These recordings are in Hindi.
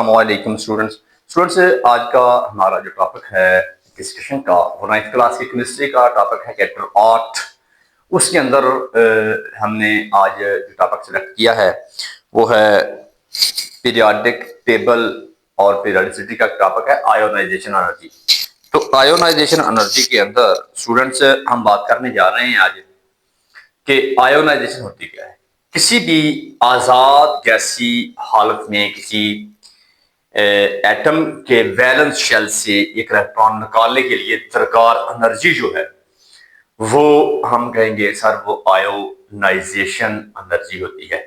अस्सलामुअलैकुम स्टूडेंट्स। आज का हमारा जो टॉपिक है डिस्कशन का वो 9th क्लास की केमिस्ट्री का टॉपिक है चैप्टर 8। उसके अंदर हमने आज जो टॉपिक सेलेक्ट किया है वो है पीरियोडिक टेबल और पीरियोडिसिटी का टॉपिक है आयोनाइजेशन एनर्जी। तो आयोनाइजेशन एनर्जी के अंदर स्टूडेंट्स हम बात करने जा रहे हैं आज कि आयोनाइजेशन होती क्या है। किसी भी आजाद गैसी हालत में किसी एटम के वैलेंस शेल से एक इलेक्ट्रॉन निकालने के लिए दरकार एनर्जी जो है वो हम कहेंगे सर वो आयोनाइजेशन एनर्जी होती है।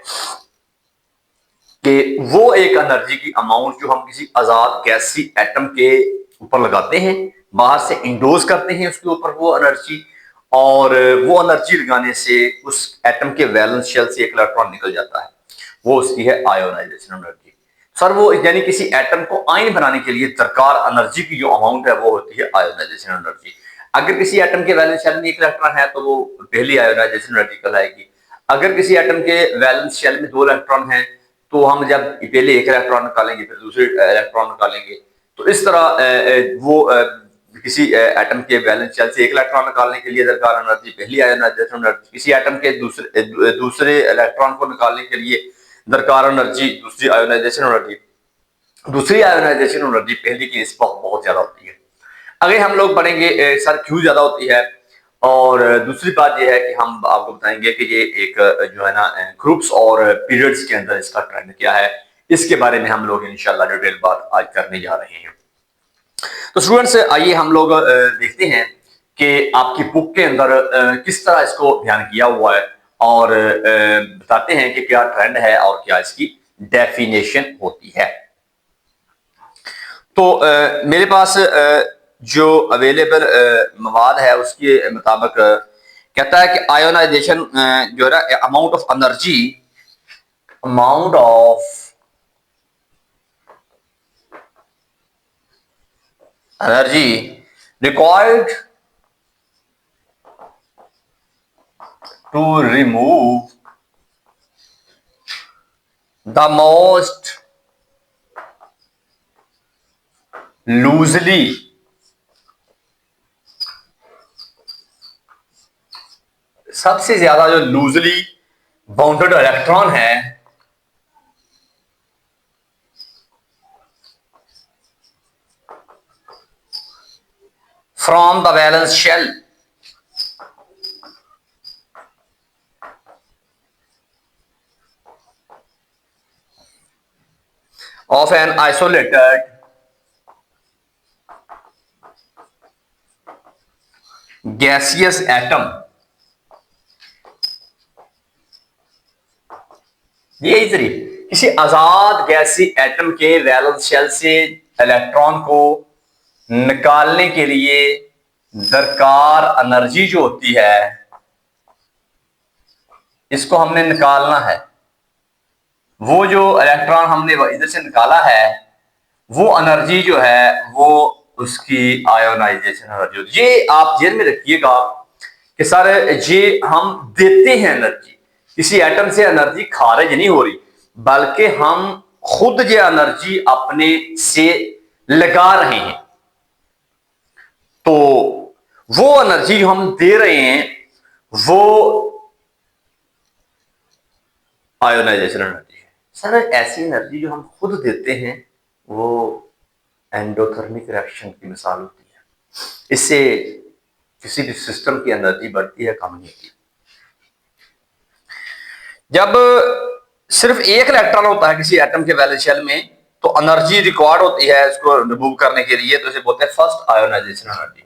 कि वो एक एनर्जी की अमाउंट जो हम किसी आजाद गैसी एटम के ऊपर लगाते हैं, बाहर से इंडोज करते हैं उसके ऊपर वो एनर्जी, और वो एनर्जी लगाने से उस एटम के वैलेंस शेल से एक इलेक्ट्रॉन निकल जाता है, वो उसकी है आयोनाइजेशन एनर्जी। सर वो यानी किसी एटम को आयन बनाने के लिए दरकार एनर्जी की जो अमाउंट है वो होती है आयोनाइजेशन एनर्जी। अगर किसी एटम के वैलेंस शेल में एक इलेक्ट्रॉन है तो वो पहली आयोनाइजेशन एनर्जी कहलाएगी। अगर किसी एटम के वैलेंस शेल में दो इलेक्ट्रॉन है तो हम जब पहले एक इलेक्ट्रॉन निकालेंगे फिर दूसरे इलेक्ट्रॉन निकालेंगे, तो इस तरह वो किसी एटम के वैलेंस शेल से एक इलेक्ट्रॉन निकालने के लिए दरकार एनर्जी पहली आयोनाइजेशन एनर्जी, किसी एटम के दूसरे इलेक्ट्रॉन को निकालने के लिए दरकार एनर्जी दूसरी आयोनाइजेशन एनर्जी। दूसरी आयोनाइजेशन एनर्जी पहली की निस्बत बहुत ज्यादा होती है। आगे हम लोग पढ़ेंगे सर क्यों ज्यादा होती है, और दूसरी बात यह है कि हम आपको बताएंगे कि ये एक जो है ना ग्रुप्स और पीरियड्स के अंदर इसका ट्रेंड क्या है, इसके बारे में हम लोग इंशाल्लाह डिटेल बात आज करने जा रहे हैं। तो स्टूडेंट्स आइए हम लोग देखते हैं कि आपकी बुक के अंदर किस तरह इसको ध्यान किया हुआ है, और बताते हैं कि क्या ट्रेंड है और क्या इसकी डेफिनेशन होती है। तो मेरे पास जो अवेलेबल मवाद है उसके मुताबिक कहता है कि आयोनाइजेशन जो है ना amount of energy required to remove the most loosely सबसे ज्यादा जो लूजली बाउंडेड इलेक्ट्रॉन है from the valence shell of an isolated gaseous atom. ये इजरी किसी आजाद गैसी एटम के वैलेंस शेल से इलेक्ट्रॉन को निकालने के लिए दरकार एनर्जी जो होती है, इसको हमने निकालना है। वो जो इलेक्ट्रॉन हमने इधर से निकाला है वो एनर्जी जो है वो उसकी आयोनाइजेशन एनर्जी। ये आप जेल में रखिएगा कि सर ये हम देते हैं एनर्जी, किसी एटम से एनर्जी खारिज नहीं हो रही, बल्कि हम खुद ये एनर्जी अपने से लगा रहे हैं। तो वो एनर्जी जो हम दे रहे हैं वो आयोनाइजेशन एनर्जी है। सर ऐसी एनर्जी जो हम खुद देते हैं वो एंडोथर्मिक रिएक्शन की मिसाल होती है। इससे किसी भी सिस्टम की एनर्जी बढ़ती है, कम नहीं होती। जब सिर्फ एक इलेक्ट्रॉन होता है किसी एटम के वैलेंस शेल में तो एनर्जी रिक्वायर्ड होती है इसको रिमूव करने के लिए, तो इसे बोलते हैं first ionisation energy.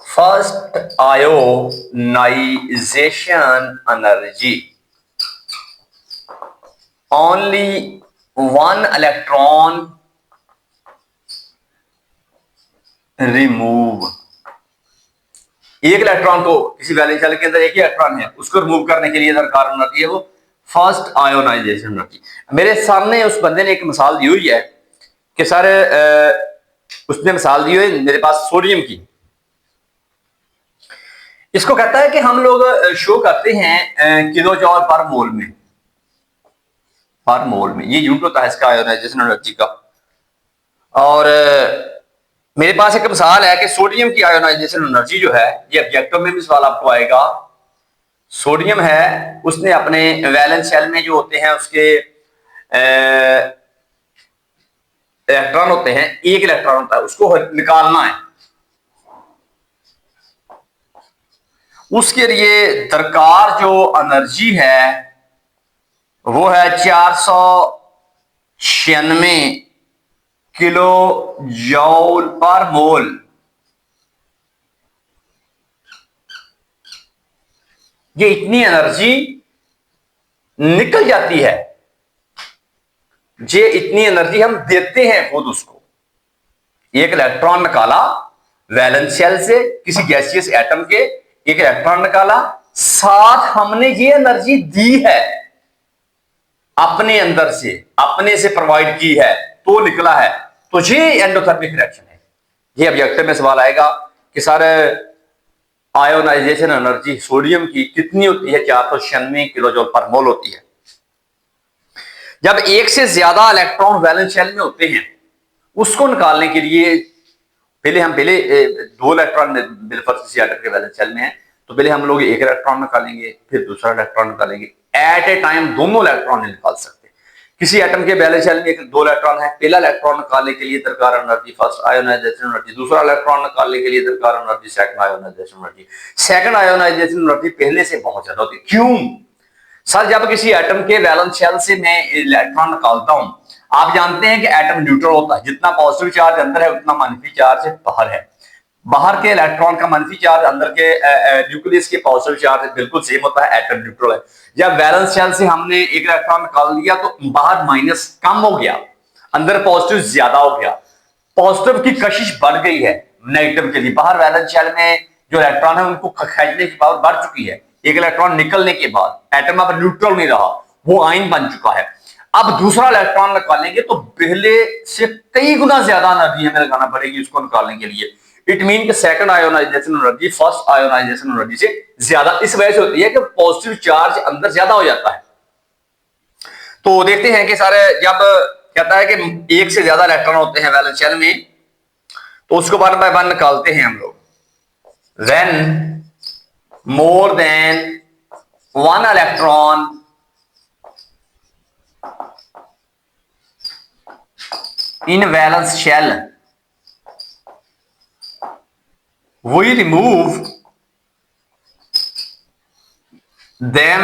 First ionisation energy only one electron remove. एक इलेक्ट्रॉन को किसी वैलेंस शेल के अंदर एक ही इलेक्ट्रॉन है उसको रिमूव करने के लिए दरकार एनर्जी है वो फर्स्ट आयोनाइजेशन एनर्जी। मेरे सामने उस बंदे ने एक मिसाल दी हुई है कि सर उसने मिसाल दी हुई मेरे पास सोडियम की। इसको कहता है कि हम लोग शो करते हैं किलो जॉल पर मोल में। पर मोल में, ये यूनिट होता है इसका आयोनाइजेशन एनर्जी का। और मेरे पास एक मिसाल है कि सोडियम की आयोनाइजेशन एनर्जी जो है, ये ऑब्जेक्टिव में भी सवाल आपको आएगा। सोडियम है, उसने अपने वैलेंस शेल में जो होते हैं उसके इलेक्ट्रॉन होते हैं, एक इलेक्ट्रॉन होता है, उसको निकालना है। उसके लिए दरकार जो एनर्जी है वो है 496 किलो जूल पर मोल। ये इतनी एनर्जी निकल जाती है, ये इतनी एनर्जी हम देते हैं खुद उसको। एक इलेक्ट्रॉन निकाला वैलेंस शेल से, किसी गैसियस एटम के एक इलेक्ट्रॉन निकाला, साथ हमने ये एनर्जी दी है अपने अंदर से, अपने से प्रोवाइड की है, तो निकला है। तो ये एंडोथर्मिक रिएक्शन है। ये ऑब्जेक्टिव में सवाल आएगा कि सर आयोनाइजेशन एनर्जी सोडियम की कितनी होती है? 496 किलो जूल पर मोल होती है। जब एक से ज्यादा इलेक्ट्रॉन वैलेंस शेल में होते हैं, उसको निकालने के लिए पहले दो इलेक्ट्रॉन किसी एटम के वैलेंस शेल में है, तो पहले हम लोग एक इलेक्ट्रॉन निकालेंगे, फिर दूसरा इलेक्ट्रॉन निकालेंगे। एट ए टाइम दोनों इलेक्ट्रॉन नहीं निकाल सकते। किसी एटम के वैलेंस शेल में दो इलेक्ट्रॉन है, पहला इलेक्ट्रॉन निकालने के लिए दरकार एनर्जी फर्स्ट आयोनाइजेशन एनर्जी, दूसरा इलेक्ट्रॉन निकालने के लिए दरकार energy second ionisation energy. Second ionisation energy पहले से बहुत ज्यादा होती है। क्यों सर? जब किसी एटम के वैलेंस शेल से मैं इलेक्ट्रॉन निकालता हूं, आप जानते हैं कि एटम न्यूट्रल होता है, जितना पॉजिटिव चार्ज अंदर है उतना मंफी चार्ज बाहर है। बाहर के इलेक्ट्रॉन का मंफी चार्ज अंदर के न्यूक्लियस के पॉजिटिव चार्ज बिल्कुल सेम होता है, एटम न्यूट्रल है। जब वैलेंस शेल से हमने एक इलेक्ट्रॉन निकाल लिया तो बाहर माइनस कम हो गया, अंदर पॉजिटिव ज्यादा हो गया, पॉजिटिव की कशिश बढ़ गई है नेगेटिव के लिए। बाहर वैलेंस शेल में जो इलेक्ट्रॉन है उनको खींचने की पावर बढ़ चुकी है। एक इलेक्ट्रॉन निकलने के बाद एटम अब न्यूट्रल नहीं रहा, वो आयन बन चुका है। अब दूसरा इलेक्ट्रॉन निकालेंगे तो पहले से कई गुना ज्यादा एनर्जी हमें लगाना पड़ेगी उसको निकालने के लिए। इट मीन कि second ionisation energy first ionisation energy से ज्यादा इस वजह से होती है कि पॉजिटिव चार्ज अंदर ज्यादा हो जाता है। तो देखते हैं कि सारे जब कहता है कि एक से ज्यादा इलेक्ट्रॉन होते हैं वैलेंस शेल में, तो उसको वन बाय वन निकालते हैं हम लोग। When more than one electron in valence shell, we remove them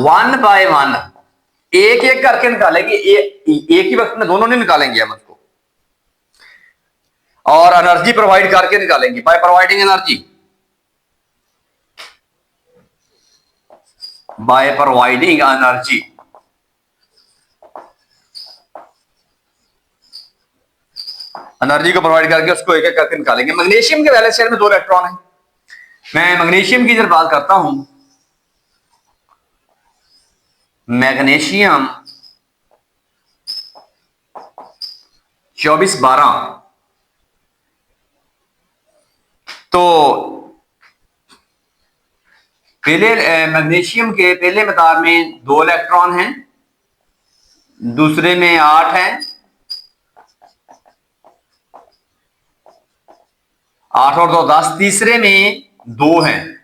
one by one, एक एक करके निकालेंगे। एक ही वक्त में दोनों नहीं निकालेंगे हम उसको, और एनर्जी प्रोवाइड करके निकालेंगे by providing energy, by providing energy. Energy को प्रोवाइड करके उसको एक एक करके निकालेंगे। मैग्नीशियम के वैलेंस शेल में दो इलेक्ट्रॉन है। मैं मैग्नीशियम की जब बात करता हूं, मैग्नीशियम 2412, तो पहले मैग्नीशियम के पहले मितार में दो इलेक्ट्रॉन हैं, दूसरे में 8 हैं, 8 और 2 10, तीसरे में 2 हैं।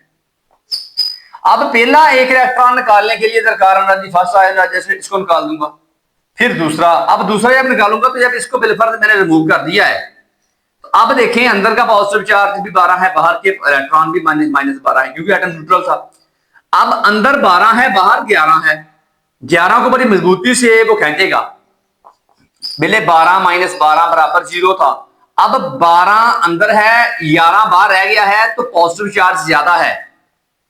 अब पहला एक इलेक्ट्रॉन निकालने के लिए दरकार एनर्जी फर्स्ट आयोनाइजेशन, इसको निकाल दूंगा। फिर दूसरा, अब दूसरा जब निकालूंगा तो जब इसको बिलफर्ज मैंने रिमूव कर दिया है, तो अब देखें अंदर का पॉजिटिव चार्ज भी 12 है, बाहर के इलेक्ट्रॉन भी -12 है, क्योंकि एटम न्यूट्रल था। अब अंदर 12 है, बाहर 11 है। 11 को बड़ी मजबूती से वो खींचेगा। पहले 12 - 12 बराबर 0 था, अब 12 अंदर है, 11 बाहर रह गया है, तो पॉजिटिव चार्ज ज्यादा है,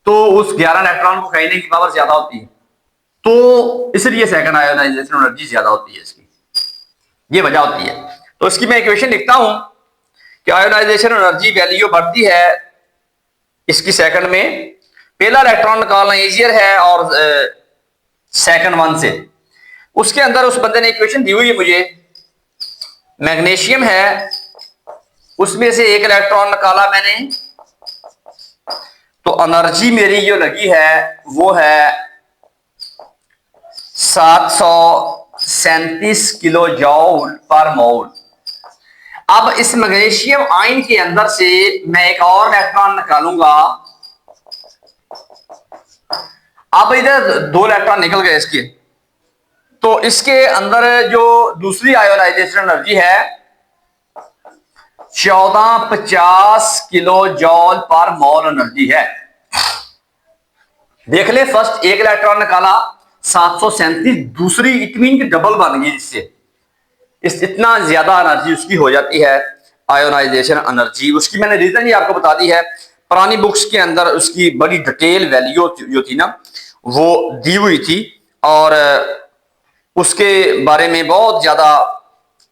तो उस 11 इलेक्ट्रॉन को खींचने की पावर ज्यादा होती है, तो इसलिए सेकंड आयोनाइजेशन एनर्जी ज्यादा होती है इसकी, ये वजह होती है। तो इसकी मैं इक्वेशन लिखता हूं कि आयोनाइजेशन एनर्जी वैल्यू बढ़ती है इसकी सेकंड में। पहला इलेक्ट्रॉन निकालना इजियर है और सेकंड वन से। उसके अंदर उस बंदे ने इक्वेशन दी हुई है मुझे, मैग्नीशियम है, उसमें से एक इलेक्ट्रॉन निकाला मैंने, तो एनर्जी मेरी जो लगी है वो है 737 किलो जूल पर मोल। अब इस मैग्नीशियम आयन के अंदर से मैं एक और इलेक्ट्रॉन निकालूंगा। अब इधर 2 इलेक्ट्रॉन निकल गए इसके, तो इसके अंदर जो दूसरी आयोनाइजेशन एनर्जी है 1450 किलो जॉल पर मोल एनर्जी है। देख ले, फर्स्ट एक इलेक्ट्रॉन निकाला 737, दूसरी इट मीन की डबल बन गई, इससे इस इतना ज्यादा एनर्जी उसकी हो जाती है आयोनाइजेशन एनर्जी। उसकी मैंने रीजन ही आपको बता दी है, पुरानी बुक्स के अंदर उसकी बड़ी डिटेल वैल्यू जो थी ना वो दी हुई थी, और उसके बारे में बहुत ज्यादा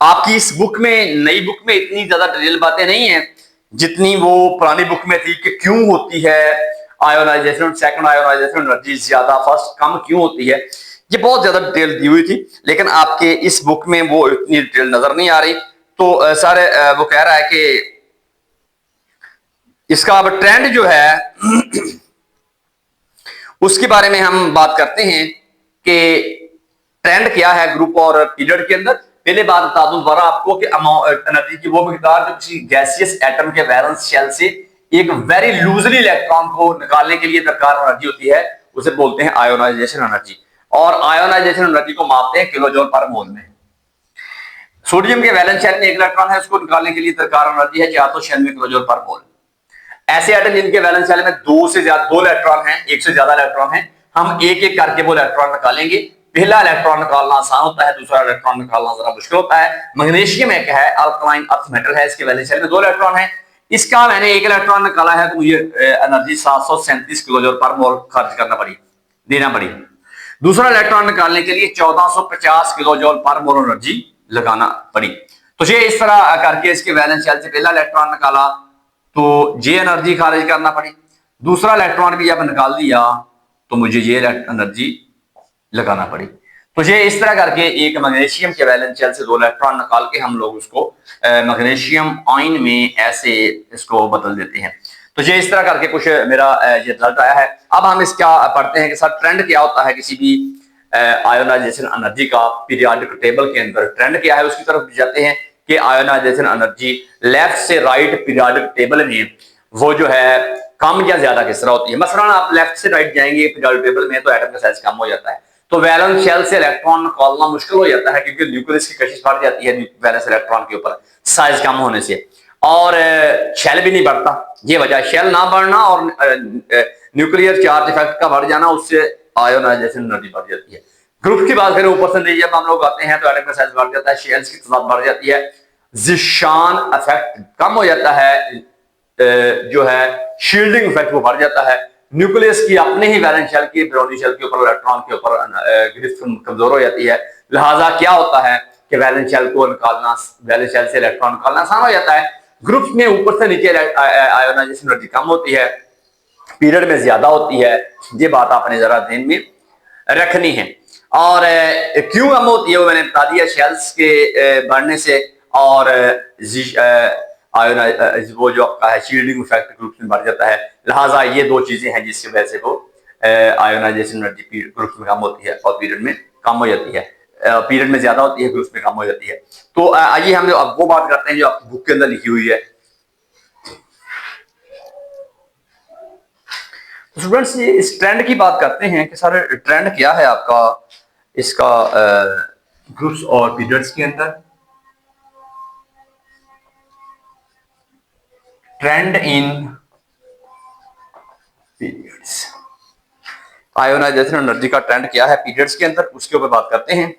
आपकी इस बुक में, नई बुक में इतनी ज्यादा डिटेल बातें नहीं है जितनी वो पुरानी बुक में थी कि क्यों होती है आयोनाइजेशन, सेकंड आयोनाइजेशन एनर्जी ज्यादा, फर्स्ट कम क्यों होती है, ये बहुत ज्यादा डिटेल दी हुई थी। लेकिन आपके इस बुक में वो इतनी डिटेल नजर नहीं आ रही। तो सर वो कह रहा है कि इसका अब ट्रेंड जो है उसके बारे में हम बात करते हैं कि ट्रेंड क्या है ग्रुप और पीरियड के अंदर। पहले बात बता दूं दोबारा आपको कि एनर्जी की वो मिकदार जो किसी गैसियस एटम के वैलेंस शेल से एक वेरी लूजली इलेक्ट्रॉन को निकालने के लिए दरकार एनर्जी होती है, उसे बोलते हैं आयोनाइजेशन एनर्जी। और आयोनाइजेशन एनर्जी को मापते हैं किलो जूल पर मोल में। सोडियम के वैलेंस शेल में 1 इलेक्ट्रॉन है, उसको निकालने के लिए दरकार एनर्जी है 496 किलो जूल पर मोल। ऐसे एटम जिनके वैलेंस शेल में 2 इलेक्ट्रॉन हैं, एक से ज्यादा इलेक्ट्रॉन हैं, हम एक एक करके वो इलेक्ट्रॉन निकालेंगे। पहला इलेक्ट्रॉन निकालना आसान होता है, दूसरा इलेक्ट्रॉन निकालना जरा मुश्किल होता है। मैग्नीशियम एक है, अल्कलाइन अर्थ मेटल है, इसके वैलेंस शेल में 2 इलेक्ट्रॉन है। इसका मैंने 1 इलेक्ट्रॉन निकाला है तो मुझे एनर्जी 737 किलो जूल पर मोल खर्च करना पड़ी, देना पड़ी। दूसरा इलेक्ट्रॉन निकालने के लिए 1450 किलो जूल पर मोल एनर्जी लगाना पड़ी। तो ये इस तरह करके इसके वैलेंस शेल से पहला इलेक्ट्रॉन निकाला तो ये एनर्जी खारिज करना पड़ी। दूसरा इलेक्ट्रॉन भी जब निकाल दिया तो मुझे ये एनर्जी लगाना पड़ी। तो ये इस तरह करके एक मैग्नीशियम के वैलेंस शेल से 2 इलेक्ट्रॉन निकाल के हम लोग उसको मैग्नीशियम आयन में ऐसे इसको बदल देते हैं। तो ये इस तरह करके कुछ मेरा ये रिजल्ट आया है। अब हम इसका पढ़ते हैं कि सर ट्रेंड क्या होता है किसी भी आयोनाइजेशन एनर्जी का पीरियोडिक टेबल के अंदर, ट्रेंड क्या है उसकी तरफ जाते हैं कि आयोनाइजेशन एनर्जी लेफ्ट से राइट पीरियोडिक टेबल में वो जो है कम या ज्यादा किस तरह होती है। मसलन आप लेफ्ट से राइट जाएंगे पीरियोडिक टेबल में तो एटम का साइज कम हो जाता है, तो वैलेंस शेल से इलेक्ट्रॉन निकालना मुश्किल हो जाता है क्योंकि न्यूक्लियस की कशिश बढ़ जाती है वैलेंस इलेक्ट्रॉन के ऊपर साइज कम होने से, और शेल भी नहीं बढ़ता। ये वजह, शेल ना बढ़ना और न्यूक्लियर चार्ज इफेक्ट का बढ़ जाना, उससे आयोनाइजेशन एनर्जी बढ़ जाती है। ग्रुप की बात करें ऊपर से नीचे जब हम लोग आते हैं तो एटम का साइज बढ़ जाता है, शेल्स की तादाद बढ़ जाती है, जिशान इफेक्ट कम हो जाता है, जो है शील्डिंग इफेक्ट वो बढ़ जाता है। न्यूक्लियस की अपने ही वैलेंस शेल की ब्राउनी शेल के ऊपर इलेक्ट्रॉन के ऊपर ग्रिफ्ट कमजोर हो जाती है। लिहाजा क्या होता है कि वैलेंस शेल को निकालना, वैलेंस शेल से इलेक्ट्रॉन निकालना आसान हो जाता है। ग्रुप्स में ऊपर से नीचे आयोनाइजेशन एनर्जी कम होती है, पीरियड में ज्यादा होती है। ये बात आपने जरा ध्यान में रखनी है। और क्यों कम होती है वो मैंने बता दिया, शेल्स के बढ़ने से, और वो जो आपका है शील्डिंग इफेक्ट ग्रुप में बढ़ जाता है। लिहाजा ये 2 चीजें हैं जिसकी वजह से वो आयोनाइजेशन एनर्जी ग्रुप में कम होती है और पीरियड में कम हो जाती है, पीरियड में ज्यादा होती है, ग्रुप में कम हो जाती है। तो आइए हम अब वो बात करते हैं जो आपकी बुक के अंदर लिखी हुई है। स्टूडेंट्स ये इस ट्रेंड की बात करते हैं कि सर ट्रेंड क्या है आपका इसका ग्रुप्स और पीरियड्स के अंदर। ट्रेंड इन पीरियड्स, आयोनाइजेशन एनर्जी का ट्रेंड क्या है पीरियड्स के अंदर, उसके ऊपर बात करते हैं।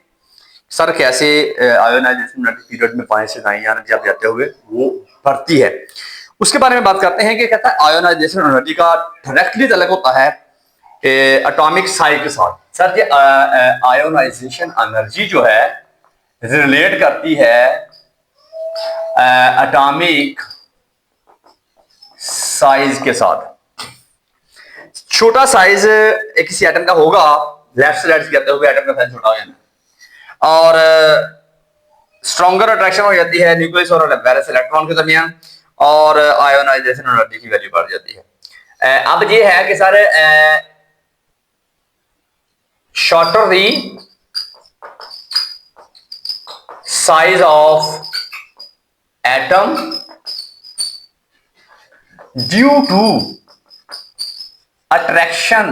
सर कैसे आयोनाइजेशन एनर्जी पीरियड में पानी से दाई एनर्जी आप जाते हुए वो बढ़ती है, उसके बारे में बात करते हैं। कि कहता है आयोनाइजेशन एनर्जी का डायरेक्टली तल्लुक होता है एटॉमिक साइज के साथ। सर ये आयोनाइजेशन एनर्जी जो है रिलेट करती है एटॉमिक साइज के साथ। छोटा साइज किसी एटम का होगा, लेफ्ट से राइट जाते हुए एटम का साइज छोटा हो जाना, और स्ट्रॉन्गर अट्रैक्शन हो जाती है न्यूक्लियस और वैलेंस इलेक्ट्रॉन के दरमियान, और आयोनाइजेशन एनर्जी की वैल्यू बढ़ जाती है। अब ये है कि sir shorter the size of atom due to attraction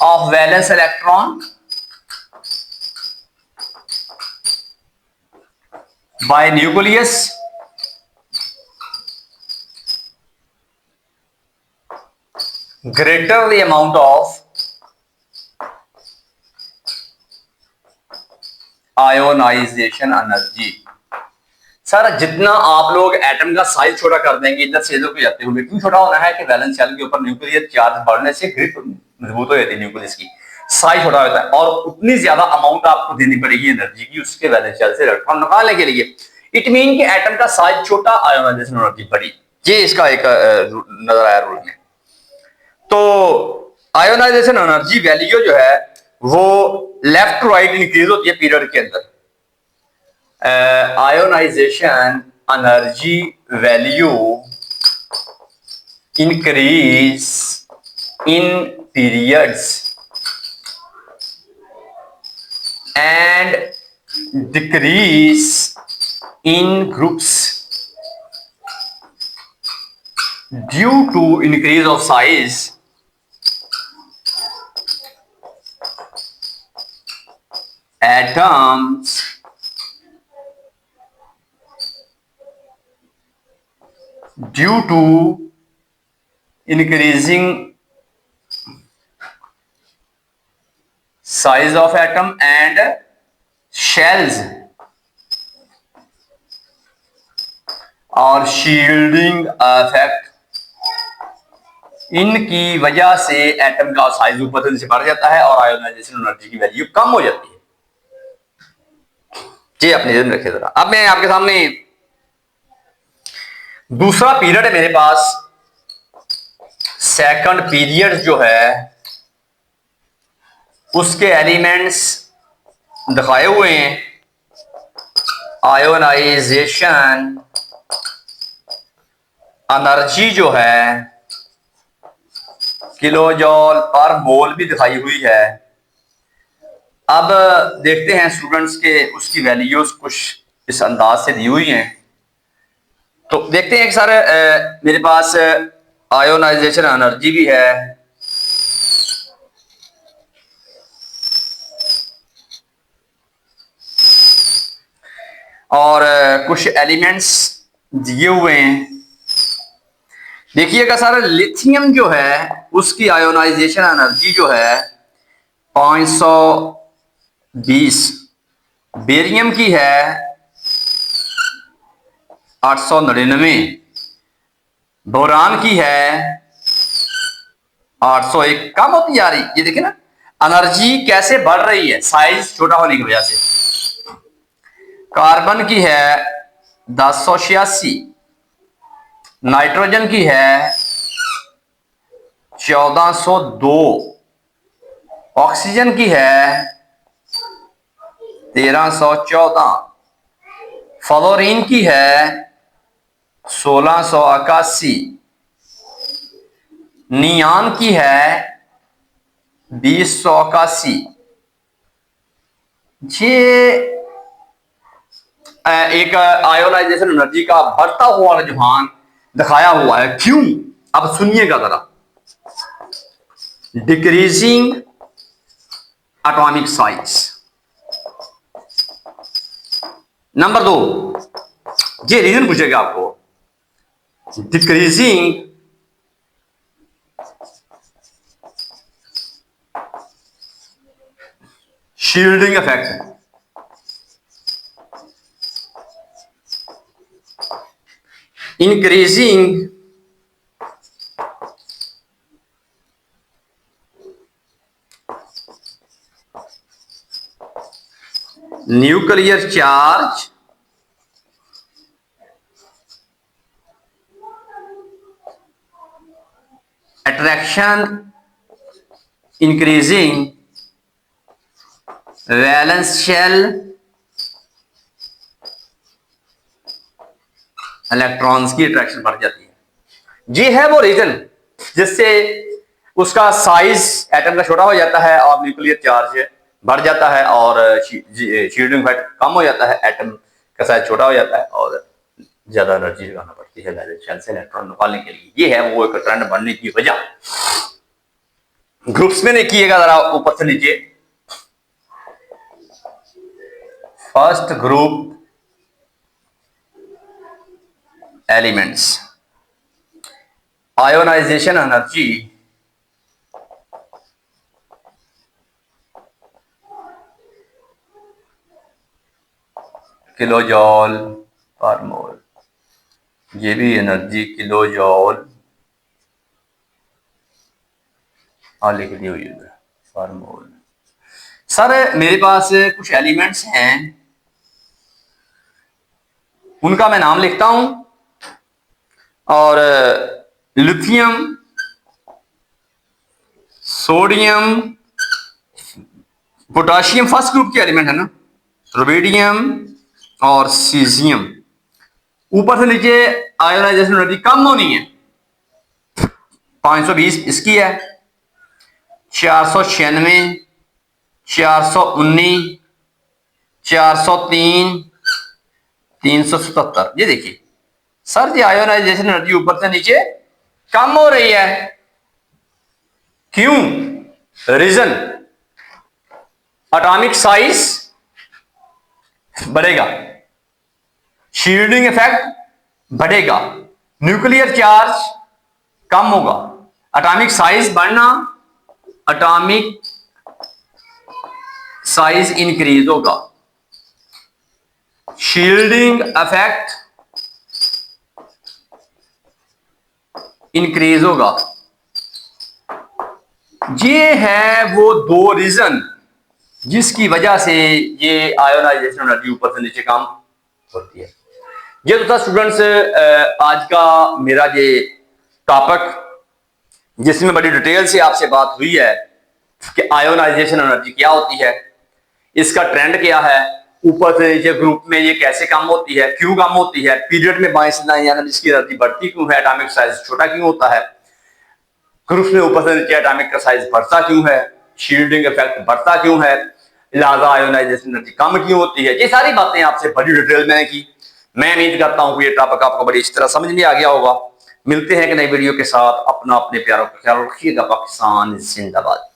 of valence electron by nucleus greater the amount of ionisation energy. Sir जितना आप लोग एटम का साइज छोटा कर देंगे इतना से हो जाते होंगे। क्यों छोटा होना है कि वैलेंस शेल के ऊपर न्यूक्लियर चार्ज बढ़ने से ग्रिप मजबूत हो जाती है, न्यूक्लियस की साइज छोटा होता है और उतनी ज्यादा अमाउंट आपको देनी पड़ेगी एनर्जी की उसके वैलेंस शेल से इलेक्ट्रॉन निकालने के लिए। इट मीन कि एटम का साइज छोटा, आयोनाइजेशन एनर्जी बड़ी। ये इसका एक नजर आया रूल में। तो आयोनाइजेशन एनर्जी वैल्यू जो है वो लेफ्ट टू राइट इंक्रीज होती है पीरियड के अंदर। Ionisation energy value increase in periods and decrease in groups due to increase of size atoms due to increasing size of atom and shells और शील्डिंग इफेक्ट, इनकी वजह से एटम का साइज ऊपर से बढ़ जाता है और आयोनाइजेशन एनर्जी की वैल्यू कम हो जाती है। जी अपने ध्यान रखिए जरा। अब मैं आपके सामने दूसरा पीरियड है मेरे पास, सेकंड पीरियड जो है उसके एलिमेंट्स दिखाए हुए हैं। आयोनाइजेशन एनर्जी जो है किलोजोल पर मोल भी दिखाई हुई है। अब देखते हैं स्टूडेंट्स के उसकी वैल्यूज कुछ इस अंदाज से दी हुई हैं। तो देखते हैं कि सर मेरे पास आयोनाइजेशन एनर्जी भी है और कुछ एलिमेंट्स दिए हुए हैं। देखिएगा सर लिथियम जो है उसकी आयोनाइजेशन एनर्जी जो है 520, बेरियम की है 899, बोरान की है 801। कम होती जा रही, ये देखिए ना एनर्जी कैसे बढ़ रही है साइज छोटा होने की वजह से। कार्बन की है 1086, नाइट्रोजन की है 1402, ऑक्सीजन की है 1314, फ्लोरीन की है 1681, नियान की है 2081। ये एक आयोनाइजेशन एनर्जी का बढ़ता हुआ रुझान दिखाया हुआ है। क्यों? अब सुनिएगा जरा। डिक्रीजिंग एटॉमिक साइज, नंबर 2 ये रीजन पूछेगा आपको। Decreasing shielding effect, increasing nuclear charge attraction, increasing valence shell electrons की अट्रैक्शन बढ़ जाती है। ये है वो रीजन जिससे उसका साइज एटम का छोटा हो जाता है और न्यूक्लियर चार्ज बढ़ जाता है और शील्डिंग इफेक्ट कम हो जाता है, एटम का साइज छोटा हो जाता है और ज्यादा एनर्जी लगाना पड़ती है वैलेंस शेल से इलेक्ट्रॉन निकालने के लिए। ये है वो एक ट्रेंड बनने की वजह। ग्रुप्स में देखिएगा जरा ऊपर से नीचे। First group elements, ionisation energy kilo joule पर मोल, ये भी एनर्जी किलो जॉल लिख दी हुई है पर मोल। सर मेरे पास कुछ एलिमेंट्स हैं, उनका मैं नाम लिखता हूं और lithium, sodium, potassium first group के एलिमेंट है ना, रुबिडियम और सीजियम। ऊपर से नीचे आयोनाइजेशन एनर्जी कम होनी है, 520 इसकी है, 496, 419, 403, 377। ये देखिए सर जी आयोनाइजेशन एनर्जी ऊपर से नीचे कम हो रही है, क्यों? रीजन एटॉमिक साइज बढ़ेगा, शील्डिंग इफेक्ट बढ़ेगा, न्यूक्लियर चार्ज कम होगा। एटॉमिक साइज बढ़ना, एटॉमिक साइज इंक्रीज होगा, शील्डिंग इफेक्ट इंक्रीज होगा। ये है वो दो रीजन जिसकी वजह से ये आयोनाइजेशन एनर्जी ऊपर से नीचे काम होती है। ये तो था स्टूडेंट्स आज का मेरा ये टॉपिक, जिसमें बड़ी डिटेल से आपसे बात हुई है कि आयोनाइजेशन एनर्जी क्या होती है, इसका ट्रेंड क्या है, ऊपर से नीचे ग्रुप में ये कैसे कम होती है, क्यों कम होती है, पीरियड में बाएं से दाएं यानी इसकी एनर्जी बढ़ती क्यों है, एटॉमिक साइज छोटा क्यों होता है, ग्रुप में ऊपर से नीचे एटॉमिक का साइज बढ़ता क्यों है, शील्डिंग इफेक्ट बढ़ता क्यों है, लिहाजा आयोनाइजेशन एनर्जी कम क्यों होती है। ये सारी बातें आपसे बड़ी डिटेल में की। मैं उम्मीद करता हूं कि ये टॉपिक आपको बड़ी अच्छी तरह समझ में आ गया होगा। मिलते हैं एक नई वीडियो के साथ। अपना अपने प्यारों का ख्याल रखिएगा। पाकिस्तान जिंदाबाद।